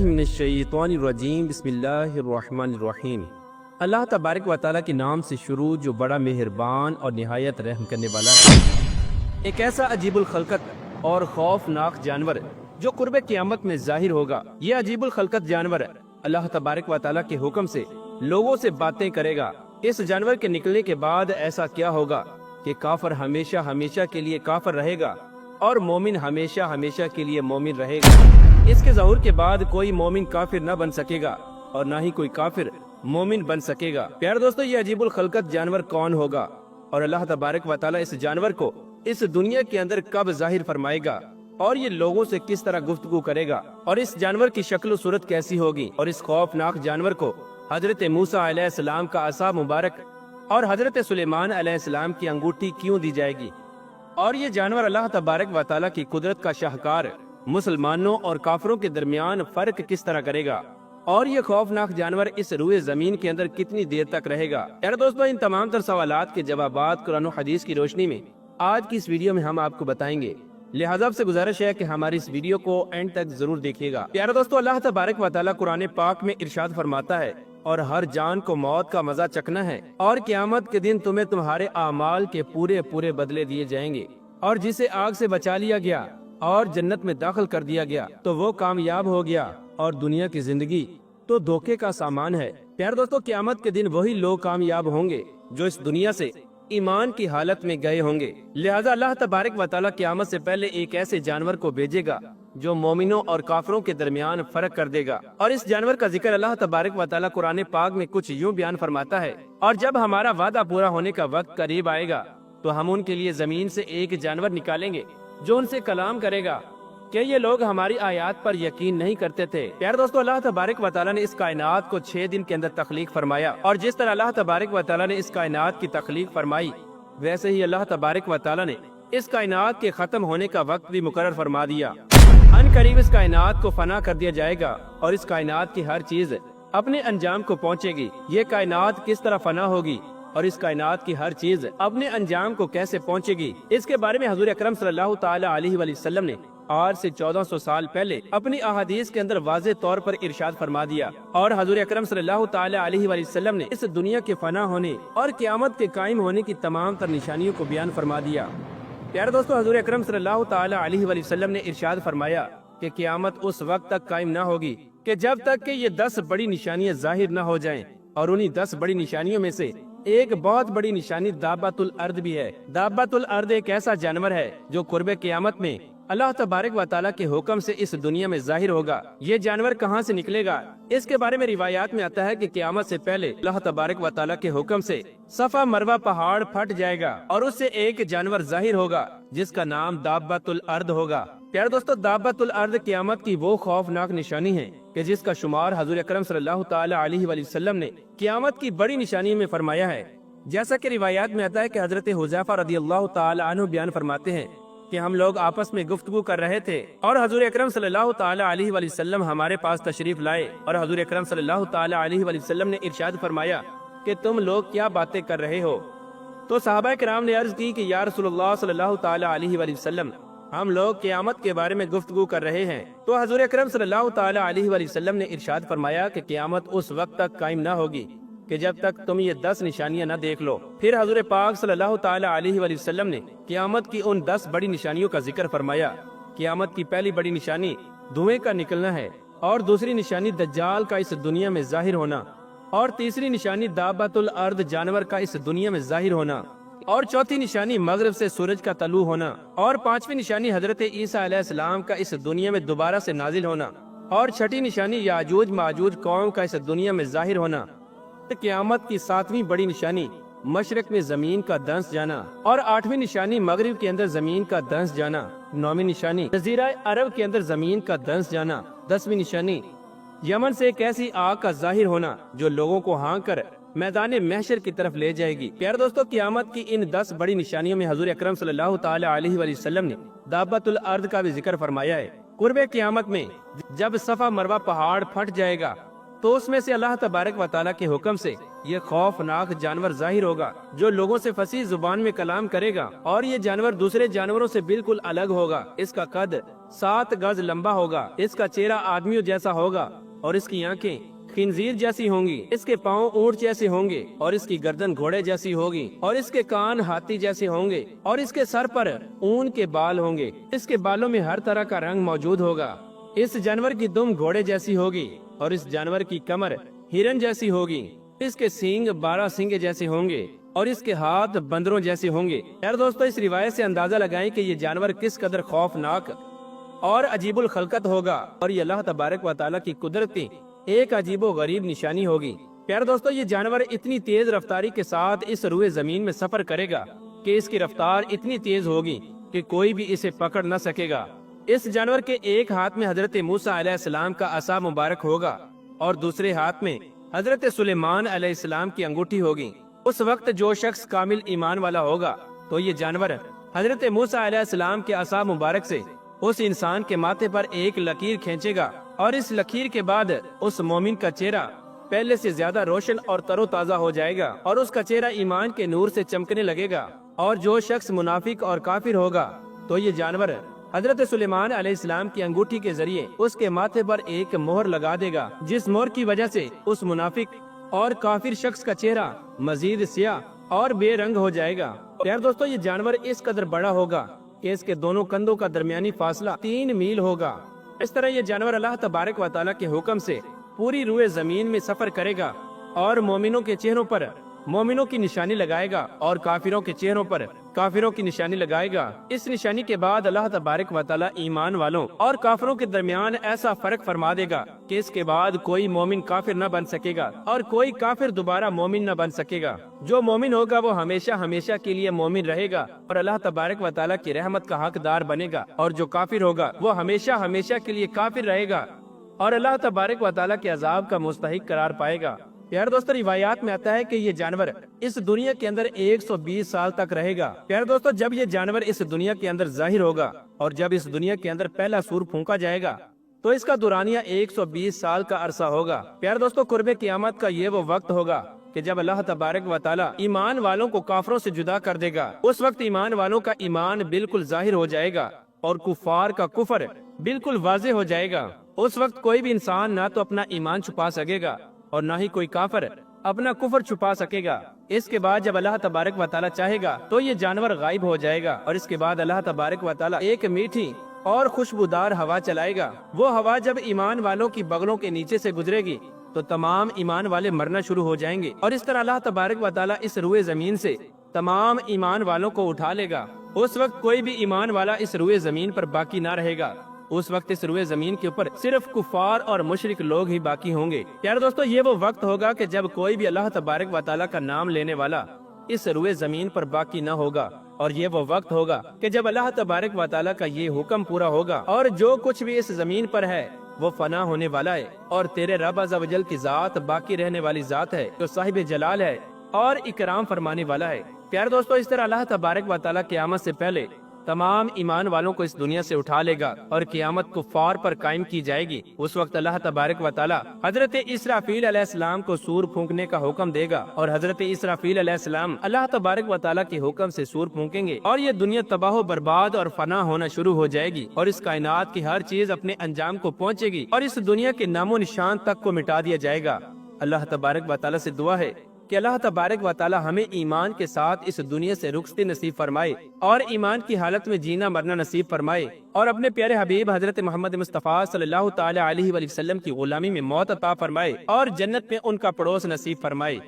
बिस्मिल्लाहि मिनश्शैतानिर्रजीम बिस्मिल्लाहिर्रहमानिर्रहीम। अल्लाह तबारक व तआला के नाम से शुरू जो बड़ा मेहरबान और निहायत रहम करने वाला है। एक ऐसा अजीबुल खलकत और खौफनाक जानवर जो कुर्बे क़यामत में जाहिर होगा। यह अजीबुल खलकत जानवर अल्लाह तबारक व तआला के हुक्म से लोगों से बातें करेगा। इस जानवर के निकलने के बाद ऐसा क्या होगा कि काफिर हमेशा हमेशा के लिए काफिर रहेगा और मोमिन हमेशा हमेशा के लिए मोमिन रहेगा। इसके ज़हूर के बाद कोई मोमिन काफिर न बन सकेगा और न ही कोई काफिर मोमिन बन सकेगा। प्यारे दोस्तों, ये अजीबुल खलकत जानवर कौन होगा और अल्लाह तबारक व तआला इस जानवर को इस दुनिया के अंदर कब जाहिर फरमाएगा और ये लोगों से किस तरह गुफ्तगू करेगा और इस जानवर की शक्ल सूरत कैसी होगी और इस खौफनाक जानवर को हजरत मूसा अलैहिस्सलाम का असा मुबारक और हजरत सुलेमान अलैहिस्सलाम की अंगूठी क्यों दी जाएगी और ये जानवर अल्लाह तबारक व तआला की कुदरत का शाहकार मुसलमानों और काफिरों के दरमियान फर्क किस तरह करेगा और ये खौफनाक जानवर इस रूए जमीन के अंदर कितनी देर तक रहेगा। यार दोस्तों, इन तमाम तर सवालात के जवाबात कुरान और हदीस की रोशनी में आज की इस वीडियो में हम आपको बताएंगे। लिहाजा आपसे गुजारिश है कि हमारी इस वीडियो को एंड तक जरूर देखिएगा। प्यारे दोस्तों, अल्लाह तबारक व तआला कुरान पाक में इरशाद फरमाता है, और हर जान को मौत का मजा चखना है और क़यामत के दिन तुम्हें तुम्हारे आमाल के पूरे पूरे बदले दिए जाएंगे। और जिसे आग से बचा लिया गया और जन्नत में दाखिल कर दिया गया तो वो कामयाब हो गया और दुनिया की जिंदगी तो धोखे का सामान है। प्यारे दोस्तों, क़यामत के दिन वही लोग कामयाब होंगे जो इस दुनिया से ईमान की हालत में गए होंगे। लिहाजा अल्लाह तबारक व तआला क़यामत से पहले एक ऐसे जानवर को भेजेगा जो मोमिनों और काफिरों के दरमियान फर्क कर देगा। और इस जानवर का जिक्र अल्लाह तबारक व तआला कुरान पाक में कुछ यूं बयान फरमाता है, और जब हमारा वादा पूरा होने का वक्त करीब आएगा तो हम उनके लिए जमीन से एक जानवर निकालेंगे जो उनसे कलाम करेगा कि ये लोग हमारी आयात पर यकीन नहीं करते थे। प्यारे दोस्तों, अल्लाह तबारक व तआला ने इस कायनात को 6 दिन के अंदर तख्लीक फरमाया और जिस तरह अल्लाह तबारक व तआला ने इस कायनात की तख्लीक फरमाई वैसे ही अल्लाह तबारक व तआला ने इस कायनात के खत्म होने का वक्त भी मुकर्रर फरमा दिया। अनकरीब इस कायनात को फना कर दिया जाएगा और इस कायनात की हर चीज अपने अंजाम को पहुँचेगी। ये कायनात किस तरह फना होगी और इस कायनात की हर चीज अपने अंजाम को कैसे पहुँचेगी, इसके बारे में हजूर अकरम सल्लल्लाहु ताला अलैहि वसल्लम ने आज से 1400 साल पहले अपनी अहादीस के अंदर वाज़े तौर पर इरशाद फरमा दिया। और हजूर अकरम सल्लल्लाहु ताला अलैहि वसल्लम ने इस दुनिया के फना होने और क़यामत के कायम होने की तमाम तर निशानियों को बयान फरमा दिया। प्यारे दोस्तों, हजूर अकरम सल्लल्लाहु ताला अलैहि वसल्लम ने इरशाद फरमाया कि क़यामत उस वक्त तक कायम न होगी कि जब तक कि ये 10 बड़ी निशानियां जाहिर न हो जाएं। और उन्हीं 10 बड़ी निशानियों में से एक बहुत बड़ी निशानी दाब्बतुल अर्द भी है। दाब्बतुल अर्द एक ऐसा जानवर है जो कुर्बे क़यामत में अल्लाह तबारक व तआला के हुक्म से इस दुनिया में जाहिर होगा। ये जानवर कहाँ से निकलेगा, इसके बारे में रिवायात में आता है कि क़यामत से पहले अल्लाह तबारक व तआला के हुक्म से सफा मरवा पहाड़ फट जाएगा और उससे एक जानवर जाहिर होगा जिसका नाम दाब्बतुल अर्द होगा। प्यारे दोस्तों, दाब्बतुल अर्द क़यामत की वो खौफनाक निशानी है कि जिसका शुमार हजूर अकरम सल्लल्लाहु ताला अलैहि वसल्लम ने क़यामत की बड़ी निशानी में फरमाया है। जैसा कि रिवायात में आता है कि हजरत हुज़ैफा रज़ियल्लाहु ताला अन्हु बयान फरमाते हैं कि हम लोग आपस में गुफ्तगू कर रहे थे और हजूर अकरम सल्लल्लाहु ताला अलैहि वसल्लम हमारे पास तशरीफ लाए और हजूर अकरम सल्लल्लाहु ताला अलैहि वसल्लम ने इरशाद फरमाया कि तुम लोग क्या बातें कर रहे हो। तो सहाबा किराम ने अर्ज की कि या रसूलुल्लाह सल्लल्लाहु ताला अलैहि वसल्लम, हम लोग क़यामत के बारे में गुफ्तगू कर रहे हैं। तो हजूर अकरम सल्लल्लाहु ताला अलैहि वसल्लम ने इरशाद फरमाया कि क़यामत उस वक्त तक कायम न होगी कि जब तक तुम ये 10 निशानियां न देख लो। फिर हजूर पाक सल्लल्लाहु ताला अलैहि वसल्लम ने क़यामत की उन 10 बड़ी निशानियों का जिक्र फरमाया। क़यामत की पहली बड़ी निशानी धुएं का निकलना है और दूसरी निशानी दज्जाल का इस दुनिया में जाहिर होना और तीसरी निशानी दाब्बतुल अर्द जानवर का इस दुनिया में जाहिर होना और चौथी निशानी मगरिब से सूरज का तलू होना और पांचवी निशानी हजरत ईसा अलैहिस्सलाम का इस दुनिया में दोबारा से नाजिल होना और छठी निशानी याजूज माजूज कौम का इस दुनिया में जाहिर होना। क़यामत की 7वीं बड़ी निशानी मशरक में जमीन का दंस जाना और 8वीं निशानी मगरिब के अंदर जमीन का दंस जाना। 9वीं निशानी जजीरा अरब के अंदर जमीन का दंस जाना। 10वीं निशानी यमन से एक ऐसी आग का जाहिर होना जो लोगों को हाँक कर मैदान महशर की तरफ ले जाएगी। प्यारे दोस्तों, क़यामत की इन 10 बड़ी निशानियों में हजूर अकरम सल्लल्लाहु ताला अलैहि वसल्लम ने दाब्बतुल अर्द का भी जिक्र फरमाया है। कुर्बे क़यामत में जब सफा मरवा पहाड़ फट जाएगा तो उसमें से अल्लाह तबारक व तआला के हुक्म से ये खौफनाक जानवर जाहिर होगा जो लोगों से फसीह जुबान में कलाम करेगा और ये जानवर दूसरे जानवरों से बिल्कुल अलग होगा। इसका कद 7 गज लंबा होगा, इसका चेहरा आदमियों जैसा होगा और इसकी आंखें खिंजीर जैसी होंगी, इसके पाँव ऊंट जैसे होंगे और इसकी गर्दन घोड़े जैसी होगी और इसके कान हाथी जैसे होंगे और इसके सर पर ऊन के बाल होंगे। इसके बालों में हर तरह का रंग मौजूद होगा। इस जानवर की दुम घोड़े जैसी होगी और इस जानवर की कमर हिरन जैसी होगी। इसके सींग 12 सींगे जैसे होंगे और इसके हाथ बंदरों जैसे होंगे। यार दोस्तों, इस रिवायत से अंदाजा लगाएं कि ये जानवर किस कदर खौफनाक और अजीबुल खलकत होगा और ये अल्लाह तबारक व तआला की कुदरती एक अजीबो गरीब निशानी होगी। प्यारे दोस्तों, ये जानवर इतनी तेज रफ्तारी के साथ इस रुए जमीन में सफर करेगा कि इसकी रफ्तार इतनी तेज होगी कि कोई भी इसे पकड़ न सकेगा। इस जानवर के एक हाथ में हजरत मूसा अलैहिस्सलाम का असा मुबारक होगा और दूसरे हाथ में हजरत सुलेमान अलैहिस्सलाम की अंगूठी होगी। उस वक्त जो शख्स कामिल ईमान वाला होगा तो ये जानवर हजरत मूसा अलैहिस्सलाम के असा मुबारक से उस इंसान के माथे पर एक लकीर खींचेगा और इस लकीर के बाद उस मोमिन का चेहरा पहले से ज्यादा रोशन और तरोताजा हो जाएगा और उसका चेहरा ईमान के नूर से चमकने लगेगा। और जो शख्स मुनाफिक और काफिर होगा तो ये जानवर हजरत सुलेमान अलैहिस्सलाम की अंगूठी के जरिए उसके माथे पर एक मोहर लगा देगा, जिस मोहर की वजह से उस मुनाफिक और काफिर शख्स का चेहरा मजीद स्याह और बेरंग हो जाएगा। यार दोस्तों, ये जानवर इस कदर बड़ा होगा कि इसके दोनों कंधों का दरमियानी फासला 3 मील होगा। इस तरह ये जानवर अल्लाह तबारक व तआला के हुक्म से पूरी रुए जमीन में सफर करेगा और मोमिनों के चेहरों पर मोमिनों की निशानी लगाएगा और काफिरों के चेहरों पर काफिरों की निशानी लगाएगा। इस निशानी के बाद अल्लाह तबारक व तआला ईमान वालों और काफिरों के दरमियान ऐसा फर्क फरमा देगा कि इसके बाद कोई मोमिन काफिर न बन सकेगा और कोई काफिर दोबारा मोमिन न बन सकेगा। जो मोमिन होगा वो हमेशा हमेशा के लिए मोमिन रहेगा और अल्लाह तबारक व तआला की रहमत का हकदार बनेगा, और जो काफिर होगा वो हमेशा हमेशा के लिए काफिर रहेगा और अल्लाह तबारक व तआला के अजाब का मुस्तहिक करार पाएगा। प्यार दोस्तों, रिवायात में आता है कि ये जानवर इस दुनिया के अंदर 120 साल तक रहेगा। प्यार दोस्तों, जब ये जानवर इस दुनिया के अंदर जाहिर होगा और जब इस दुनिया के अंदर पहला सूर फूंका जाएगा तो इसका दुरानिया 120 साल का अरसा होगा। प्यार दोस्तों, कुर्बे क़यामत का ये वो वक्त होगा कि जब अल्लाह तबारक व तआला ईमान वालों को काफिरों से जुदा कर देगा। उस वक्त ईमान वालों का ईमान बिल्कुल जाहिर हो जाएगा और कुफार का कुफर बिल्कुल वाज़ेह हो जाएगा। उस वक्त कोई भी इंसान ना तो अपना ईमान छुपा सकेगा और ना ही कोई काफिर अपना कुफर छुपा सकेगा। इसके बाद जब अल्लाह तबारक व तआला चाहेगा तो ये जानवर गायब हो जाएगा और इसके बाद अल्लाह तबारक व तआला एक मीठी और खुशबूदार हवा चलाएगा। वो हवा जब ईमान वालों की बगलों के नीचे से गुजरेगी तो तमाम ईमान वाले मरना शुरू हो जाएंगे और इस तरह अल्लाह तबारक व तआला इस रुए जमीन से तमाम ईमान वालों को उठा लेगा। उस वक्त कोई भी ईमान वाला इस रुए जमीन पर बाकी ना रहेगा। उस वक्त इस रुए जमीन के ऊपर सिर्फ कुफार और मुशरिक लोग ही बाकी होंगे। प्यारे दोस्तों, ये वो वक्त होगा कि जब कोई भी अल्लाह तबारक व तआला का नाम लेने वाला इस रुए जमीन पर बाकी न होगा और ये वो वक्त होगा कि जब अल्लाह तबारक व तआला का ये हुक्म पूरा होगा और जो कुछ भी इस जमीन पर है वो फना होने वाला है और तेरे रब अज़्ज़ व जल की जात बाकी रहने वाली जात है जो साहिब जलाल है और इकराम फरमाने वाला है। प्यारे दोस्तों, इस तरह अल्लाह तबारक व तआला क़यामत से पहले तमाम ईमान वालों को इस दुनिया से उठा लेगा और क़यामत कुफ़ार पर कायम की जाएगी। उस वक्त अल्लाह तबारक व तआला हजरत इसराफील अलैहिस्सलाम को सूर फूंकने का हुक्म देगा और हजरत इसराफील अलैहिस्सलाम अल्लाह तबारक व तआला के हुक्म से सूर फूंकेंगे और ये दुनिया तबाह बर्बाद और फना होना शुरू हो जाएगी और इस कायनात की हर चीज अपने अंजाम को पहुँचेगी और इस दुनिया के नामो निशान तक को मिटा दिया जाएगा। अल्लाह तबारक व तआला से दुआ है कि अल्लाह तबारक व तआला हमें ईमान के साथ इस दुनिया से रुखसती नसीब फरमाए और ईमान की हालत में जीना मरना नसीब फरमाए और अपने प्यारे हबीब हजरत मोहम्मद मुस्तफ़ा सल्लल्लाहु तआला अलैहि वसल्लम की गुलामी में मौत अता फरमाए और जन्नत में उनका पड़ोस नसीब फरमाए।